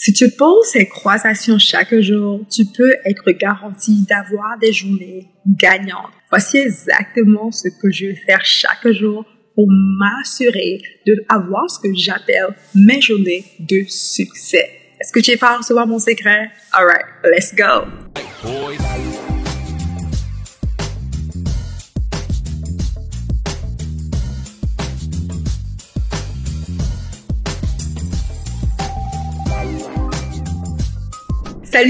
Si tu poses ces trois actions chaque jour, tu peux être garanti d'avoir des journées gagnantes. Voici exactement ce que je vais faire chaque jour pour m'assurer d'avoir ce que j'appelle mes journées de succès. Est-ce que tu es prêt à recevoir mon secret? Alright, let's go!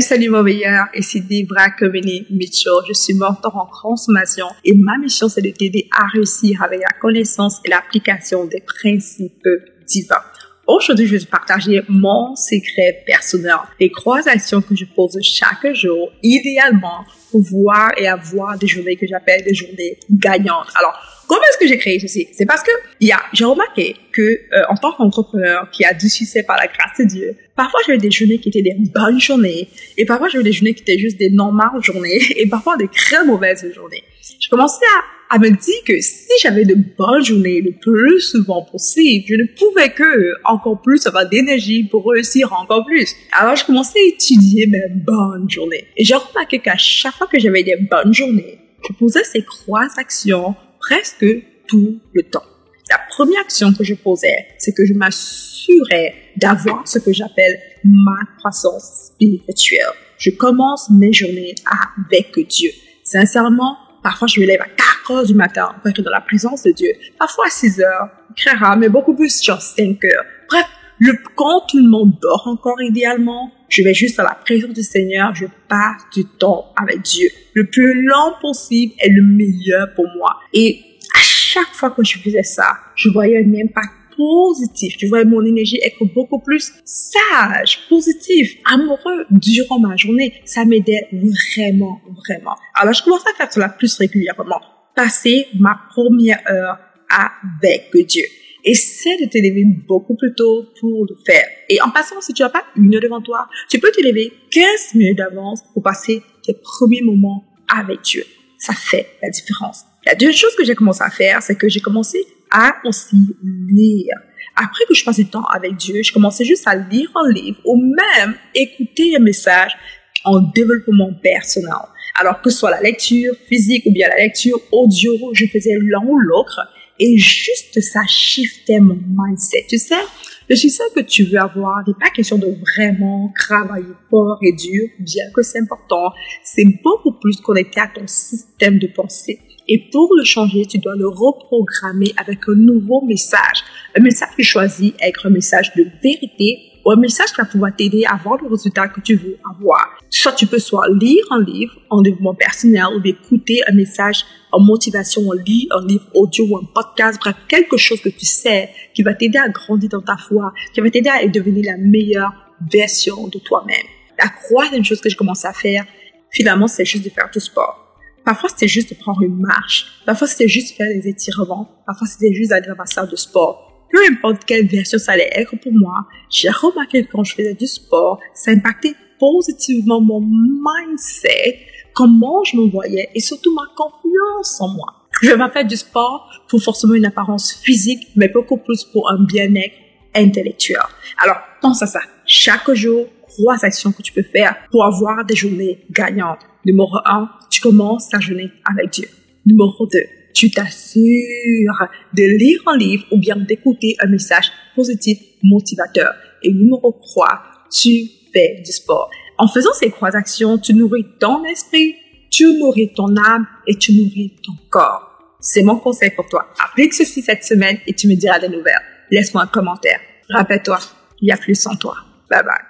Salut mon meilleur, ici Debra Komene Mitchell. Je suis mentor en consommation et ma mission c'est de t'aider à réussir avec la connaissance et l'application des principes divins. Aujourd'hui, je vais te partager mon secret personnel, les trois actions que je pose chaque jour, idéalement pour voir et avoir des journées que j'appelle des journées gagnantes. Alors, comment est-ce que j'ai créé ceci? C'est parce que j'ai remarqué que en tant qu'entrepreneur qui a du succès par la grâce de Dieu, parfois j'avais des journées qui étaient des bonnes journées et parfois j'avais des journées qui étaient juste des normales journées et parfois des très mauvaises journées. Je commençais à me dire que si j'avais de bonnes journées le plus souvent possible, je ne pouvais que encore plus avoir d'énergie pour réussir encore plus. Alors je commençais à étudier mes bonnes journées et j'ai remarqué qu'à chaque fois que j'avais des bonnes journées, je posais ces trois actions presque tout le temps. La première action que je posais, c'est que je m'assurais d'avoir ce que j'appelle ma croissance spirituelle. Je commence mes journées avec Dieu. Sincèrement, parfois je me lève à 4 heures du matin pour être dans la présence de Dieu. Parfois à 6 heures, très rare, mais beaucoup plus genre 5 heures. Bref, quand tout le monde dort encore idéalement, je vais juste dans la présence du Seigneur, je passe du temps avec Dieu. Le plus long possible est le meilleur pour moi. Et à chaque fois que je faisais ça, je voyais un impact positif. Je voyais mon énergie être beaucoup plus sage, positif, amoureux durant ma journée. Ça m'aidait vraiment. Alors, je commençais à faire cela plus régulièrement. Passer ma première heure avec Dieu. Essaie de te lever beaucoup plus tôt pour le faire. Et en passant, si tu n'as pas une heure devant toi, tu peux te lever 15 minutes d'avance pour passer tes premiers moments avec Dieu. Ça fait la différence. La deuxième chose que j'ai commencé à faire, c'est que j'ai commencé à aussi lire. Après que je passe du temps avec Dieu, je commençais juste à lire un livre ou même écouter un message en développement personnel. Alors que ce soit la lecture physique ou bien la lecture audio, je faisais l'un ou l'autre. Et juste ça shiftait mon mindset. Tu sais, le succès que tu veux avoir n'est pas question de vraiment travailler fort et dur, bien que c'est important. C'est beaucoup plus connecté à ton système de pensée. Et pour le changer, tu dois le reprogrammer avec un nouveau message. Un message que tu choisis être un message de vérité ou un message qui va pouvoir t'aider à avoir le résultat que tu veux avoir. Tu peux lire un livre en développement personnel ou écouter un message en motivation, un livre audio ou un podcast, bref, quelque chose que tu sais qui va t'aider à grandir dans ta foi, qui va t'aider à devenir la meilleure version de toi-même. La troisième chose que j'ai commencé à faire, finalement, c'est juste de faire du sport. Parfois, c'était juste de prendre une marche. Parfois, c'était juste de faire des étirements. Parfois, c'était juste d'aller dans ma salle de sport. Peu importe quelle version ça allait être pour moi, j'ai remarqué que quand je faisais du sport, ça impactait positivement mon mindset, comment je me voyais et surtout ma confiance en moi. Je vais pas faire du sport pour forcément une apparence physique, mais beaucoup plus pour un bien-être intellectuel. Alors, pense à ça. Chaque jour, 3 actions que tu peux faire pour avoir des journées gagnantes. Numéro 1, tu commences ta journée avec Dieu. Numéro 2, tu t'assures de lire un livre ou bien d'écouter un message positif, motivateur. Et numéro 3, tu fais du sport. En faisant ces 3 actions, tu nourris ton esprit, tu nourris ton âme et tu nourris ton corps. C'est mon conseil pour toi. Applique ceci cette semaine et tu me diras des nouvelles. Laisse-moi un commentaire. Rappelle-toi, il y a plus en toi. Bye bye.